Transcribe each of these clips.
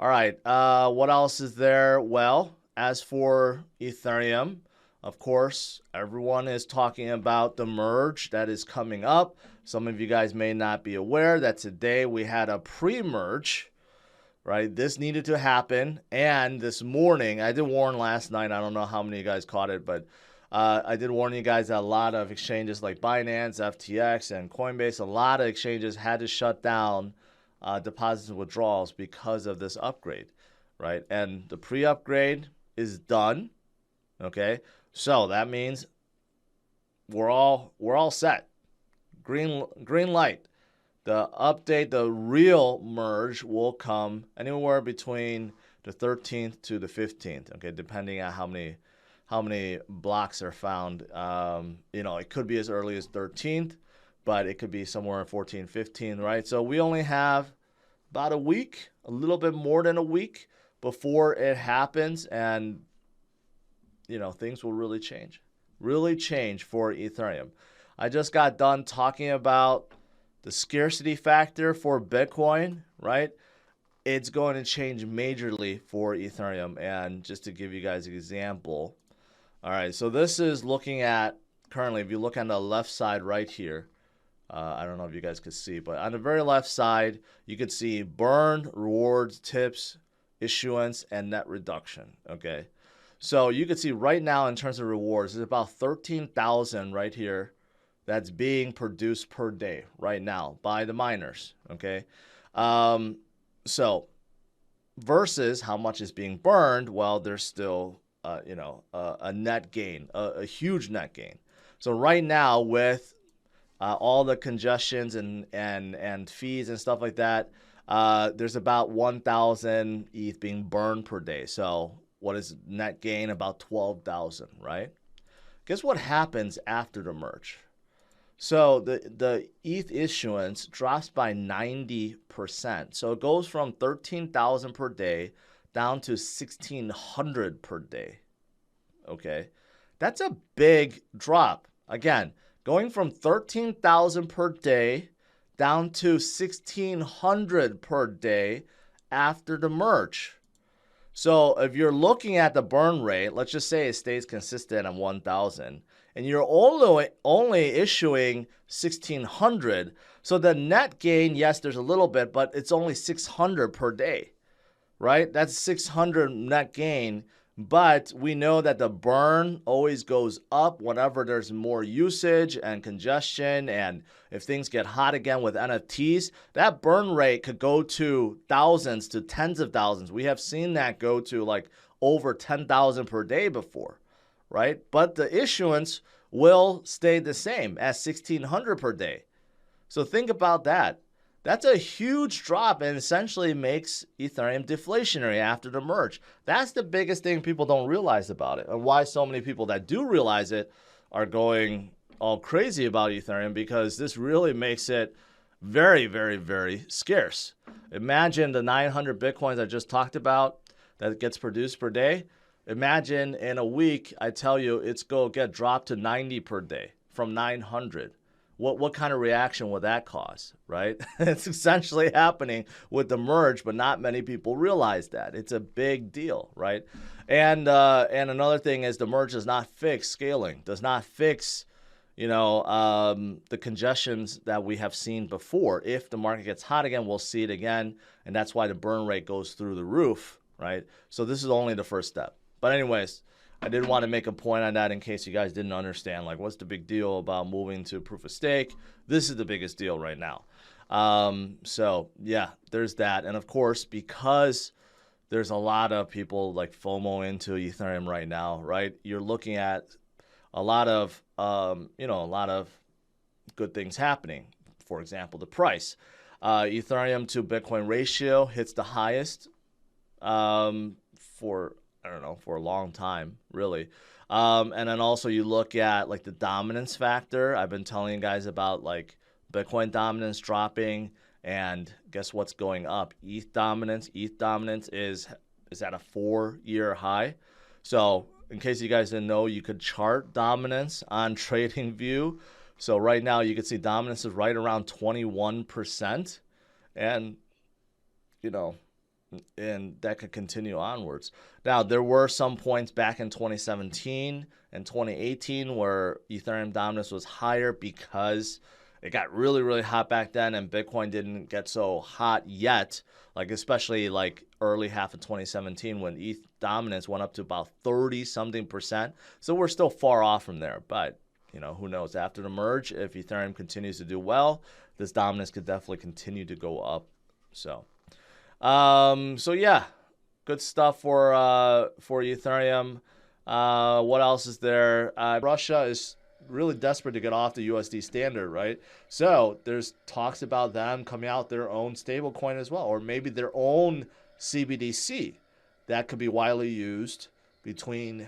All right. What else is there? Well, as for Ethereum, of course, everyone is talking about the merge that is coming up. Some of you guys may not be aware that today we had a pre-merge, right? This needed to happen. And this morning, I did warn last night. I don't know how many of you guys caught it, but I did warn you guys that a lot of exchanges like Binance, FTX, and Coinbase, a lot of exchanges had to shut down deposits and withdrawals because of this upgrade, right? And the pre-upgrade is done, okay? So that means we're all set. Green light. The update, the real merge will come anywhere between the 13th to the 15th, okay, depending on how many blocks are found. It could be as early as 13th, but it could be somewhere in 14, 15, right? So we only have about a week, a little bit more than a week before it happens, and things will really change for Ethereum. I just got done talking about the scarcity factor for Bitcoin, right? It's going to change majorly for Ethereum. And just to give you guys an example, all right, so this is looking at currently, if you look on the left side right here, I don't know if you guys could see, but on the very left side, you could see burn, rewards, tips, issuance, and net reduction, okay? So you can see right now in terms of rewards, there's about 13,000 right here that's being produced per day right now by the miners, okay? So versus how much is being burned, well, there's still, a net gain, a huge net gain. So right now with all the congestions and fees and stuff like that, there's about 1,000 ETH being burned per day. So what is net gain? About 12,000, right? Guess what happens after the merge? So the ETH issuance drops by 90%. So it goes from 13,000 per day down to 1,600 per day. Okay, that's a big drop. Again, going from 13,000 per day down to 1,600 per day after the merge. So if you're looking at the burn rate, let's just say it stays consistent at 1,000, and you're only issuing 1,600. So the net gain, yes, there's a little bit, but it's only 600 per day, right? That's 600 net gain. But we know that the burn always goes up whenever there's more usage and congestion. And if things get hot again with NFTs, that burn rate could go to thousands to tens of thousands. We have seen that go to like over 10,000 per day before, right? But the issuance will stay the same at 1,600 per day. So think about that. That's a huge drop and essentially makes Ethereum deflationary after the merge. That's the biggest thing people don't realize about it, and why so many people that do realize it are going all crazy about Ethereum, because this really makes it very, very, very scarce. Imagine the 900 Bitcoins I just talked about that gets produced per day. Imagine in a week, I tell you, it's going to get dropped to 90 per day from 900. What kind of reaction would that cause, right? It's essentially happening with the merge, but not many people realize that. It's a big deal, right? And another thing is the merge does not fix scaling, does not fix, the congestions that we have seen before. If the market gets hot again, we'll see it again, and that's why the burn rate goes through the roof, right? So this is only the first step. But anyways, I did want to make a point on that in case you guys didn't understand, like, what's the big deal about moving to proof of stake? This is the biggest deal right now. So yeah, there's that. And of course, because there's a lot of people like FOMO into Ethereum right now, right? You're looking at a lot of, good things happening. For example, the price. Ethereum to Bitcoin ratio hits the highest for a long time, really. And then also you look at like the dominance factor. I've been telling you guys about like Bitcoin dominance dropping, and guess what's going up? ETH dominance. ETH dominance is at a 4-year high. So in case you guys didn't know, you could chart dominance on TradingView. So right now you can see dominance is right around 21%. And, and that could continue onwards. Now, there were some points back in 2017 and 2018 where Ethereum dominance was higher because it got really, really hot back then, and Bitcoin didn't get so hot yet, like especially like early half of 2017 when ETH dominance went up to about 30-something%. So we're still far off from there, but you know, who knows? After the merge, if Ethereum continues to do well, this dominance could definitely continue to go up. So yeah, good stuff for Ethereum. What else is there? Russia is really desperate to get off the USD standard, right? So there's talks about them coming out their own stable coin as well, or maybe their own CBDC that could be widely used between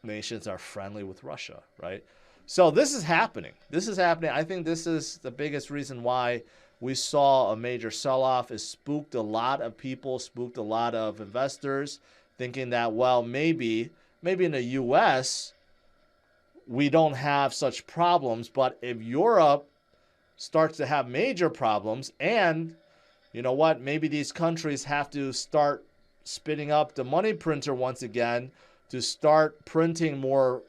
nations that are friendly with Russia, right? So this is happening. This is happening. I think this is the biggest reason why we saw a major sell-off. It spooked a lot of people, spooked a lot of investors, thinking that, well, maybe in the U.S., we don't have such problems, but if Europe starts to have major problems, and you know what, maybe these countries have to start spinning up the money printer once again to start printing more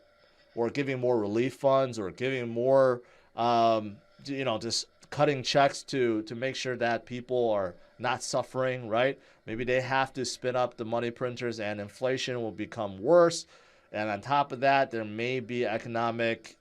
or giving more relief funds or giving more, just cutting checks to make sure that people are not suffering, right? Maybe they have to spin up the money printers and inflation will become worse. And on top of that, there may be economic,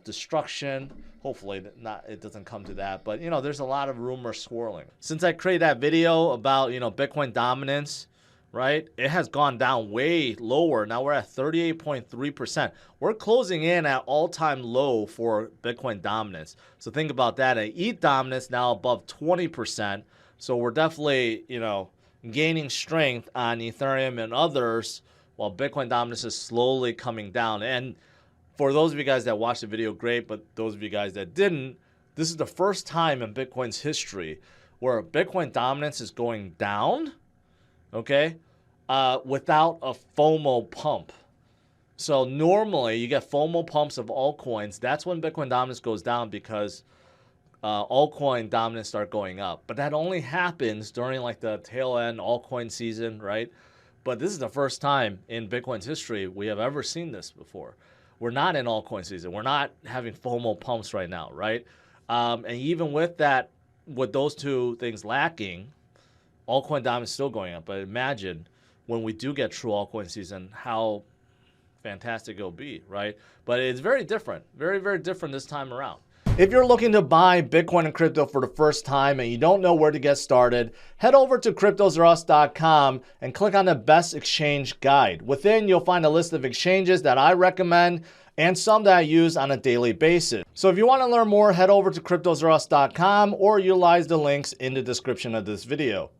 destruction. Hopefully it doesn't come to that. But, there's a lot of rumors swirling. Since I created that video about, Bitcoin dominance, right? It has gone down way lower. Now we're at 38.3%. We're closing in at all-time low for Bitcoin dominance. So think about that. ETH dominance now above 20%. So we're definitely, gaining strength on Ethereum and others, while Bitcoin dominance is slowly coming down. And for those of you guys that watched the video, great. But those of you guys that didn't, this is the first time in Bitcoin's history where Bitcoin dominance is going down, okay, without a FOMO pump. So normally you get FOMO pumps of altcoins. That's when Bitcoin dominance goes down because altcoin dominance start going up. But that only happens during like the tail end altcoin season, right? But this is the first time in Bitcoin's history we have ever seen this before. We're not in altcoin season. We're not having FOMO pumps right now, right? And even with that, with those two things lacking, altcoin dominance is still going up. But imagine when we do get true altcoin season, how fantastic it'll be, right? But it's very different, very, very different this time around. If you're looking to buy Bitcoin and crypto for the first time and you don't know where to get started, head over to CryptosRus.com and click on the best exchange guide. Within, you'll find a list of exchanges that I recommend and some that I use on a daily basis. So if you want to learn more, head over to CryptosRus.com or utilize the links in the description of this video.